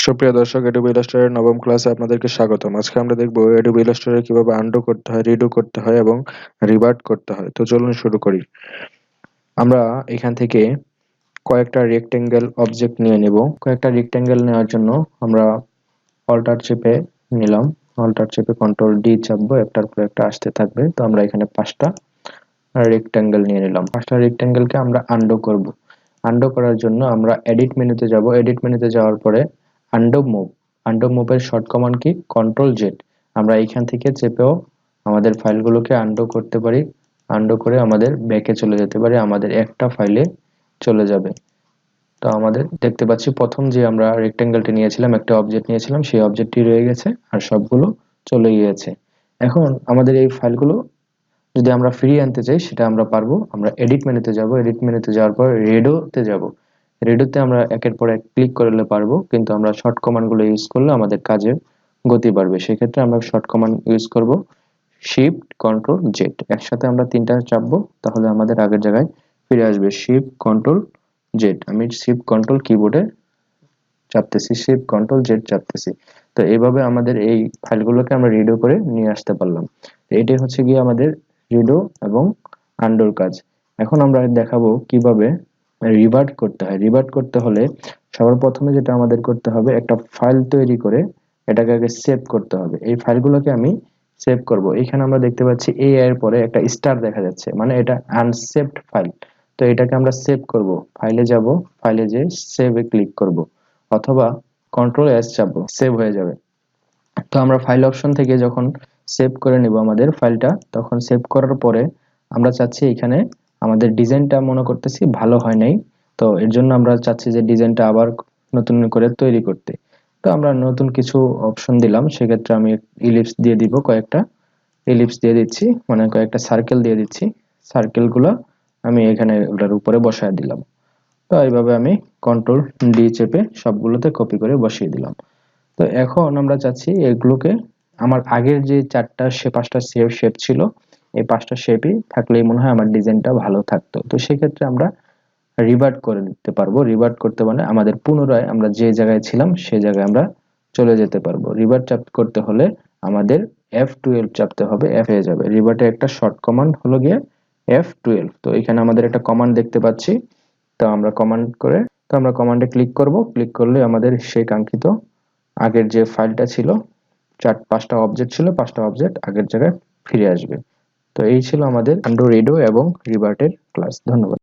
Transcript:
সুপ্রিয় দর্শক, Adobe Illustrator নবম ক্লাসে আপনাদেরকে স্বাগতম। আজকে আমরা দেখব Adobe Illustrator কিভাবে আনডু করতে হয়, রিডু করতে হয় এবং রিভার্ট করতে হয়। তো চলুন শুরু করি। আমরা এখান থেকে কয়েকটা রেক্টেঙ্গেল অবজেক্ট নিয়ে নেব। কয়েকটা রেক্টেঙ্গেল নেওয়ার জন্য আমরা অল্টার চেপে নিলাম। অল্টার চেপে কন্ট্রোল ডি চাপবো, একটার পর একটা আসতে থাকবে। তো আমরা এখানে 5টা রেক্টেঙ্গেল নিয়ে নিলাম। 5টা রেক্টেঙ্গেলকে আমরা আনডু করব। আনডু করার জন্য আমরা এডিট মেনুতে যাব। এডিট মেনুতে যাওয়ার পরে আনডু মুভ। আনডু মুভের শর্ট কমান্ড কি? Control Z. আমরা এইখান থেকে চেপেও আমাদের ফাইলগুলোকে আনডু করতে পারি। আনডু করে আমাদের ব্যাকে চলে যেতে পারি, আমাদের একটা ফাইলে চলে যাবে। তো আমাদের দেখতে পাচ্ছি প্রথম যে আমরা রেক্টেঙ্গেলটি নিয়েছিলাম, একটা অবজেক্ট নিয়েছিলাম, সেই অবজেক্টটি রয়ে গেছে আর সবগুলো চলে গিয়েছে। এখন আমাদের এই ফাইলগুলো যদি আমরা ফিরিয়ে আনতে চাই সেটা আমরা পারবো। আমরা এডিট মেনুতে যাব। এডিট মেনুতে যাওয়ার পর রেডোতে যাব। রেডোতে আমরা একের পর এক ক্লিক করলে পারবো, কিন্তু আমরা শর্ট কমান্ডগুলো ইউজ করলে আমাদের কাজের গতি বাড়বে। সেক্ষেত্রে আমরা শর্ট কমান্ড ইউজ করব শিফট কন্ট্রোল জেড। একসাথে আমরা 3টা চাপবো, তাহলে আমাদের আগের জায়গায় ফিরে আসবে। Shift control Z. আমি শিফট কন্ট্রোল কিবোর্ডে চাপতেছি, শিফট কন্ট্রোল জেড চাপতেছি। তো এইভাবে আমাদের এই ফাইলগুলোকে আমরা রিডো করে নিয়ে আসতে পারলাম। এটাই হচ্ছে গিয়ে আমাদের রিডো এবং আন্ডুর কাজ। এখন আমরা দেখাবো কিভাবে রিভার্ট করতে হয়। রিভার্ট করতে হলে সবার প্রথমে যেটা আমাদের করতে হবে, একটা ফাইল তৈরি করে এটাকে আগে সেভ করতে হবে। এই ফাইলগুলোকে আমি সেভ করব। এখানে আমরা দেখতে পাচ্ছি এই এর পরে একটা স্টার দেখা যাচ্ছে, মানে এটা আনসেভড ফাইল। তো এটাকে আমরা সেভ করব। ফাইলে যাব, ফাইলে যে সেভে ক্লিক করব, অথবা কন্ট্রোল এস চাপবো, সেভ হয়ে যাবে। তো আমরা ফাইল অপশন থেকে যখন সেভ করে নিব আমাদের ফাইলটা, তখন সেভ করার পরে আমরা চাচ্ছি এখানে আমাদের ডিজাইনটা মনে করতেছি ভালো হয় নাই। তো এর জন্য আমরা চাচ্ছি যে ডিজাইনটা আবার নতুন করে তৈরি করতে। তো আমরা নতুন কিছু অপশন দিলাম। সেক্ষেত্রে আমি ইলিপস দিয়ে দিব, কয়েকটা ইলিপস দিয়ে দিচ্ছি, মানে কয়েকটা সার্কেল দিয়ে দিচ্ছি। সার্কেলগুলো আমি এখানে ওটার উপরে বসায় দিলাম। তো এইভাবে আমি কন্ট্রোল ডি চেপে সবগুলোতে কপি করে বসিয়ে দিলাম। তো এখন আমরা চাচ্ছি এগুলোকে, আমার আগের যে 5টা শেপ ছিল, এই 5টা শেপই থাকলেই মনে হয় আমার ডিজাইনটা ভালো থাকতো। তো সেক্ষেত্রে আমরা রিভার্ট করে দিতে পারবো। রিভার্ট করতে মানে আমাদের পুনরায় আমরা যে জায়গায় ছিলাম সেই জায়গায় আমরা চলে যেতে পারবো। রিভার্ট করতে হলে আমাদের F12 চাপতে হবে, এফ হয়ে যাবে। রিভার্টের একটা শর্ট কমান্ড হলো গিয়ে F12। তো এখানে আমাদের একটা কমান্ড দেখতে পাচ্ছি। তো আমরা কমান্ডে ক্লিক করব। ক্লিক করলে আমাদের সেই কাঙ্ক্ষিত আগের যে ফাইলটা ছিল, 5টা অবজেক্ট ছিল, 5টা অবজেক্ট আগের জায়গায় ফিরে আসবে। তো এই ছিল আমাদের আন্ডু, রিডো এবং রিভার্টের ক্লাস। ধন্যবাদ।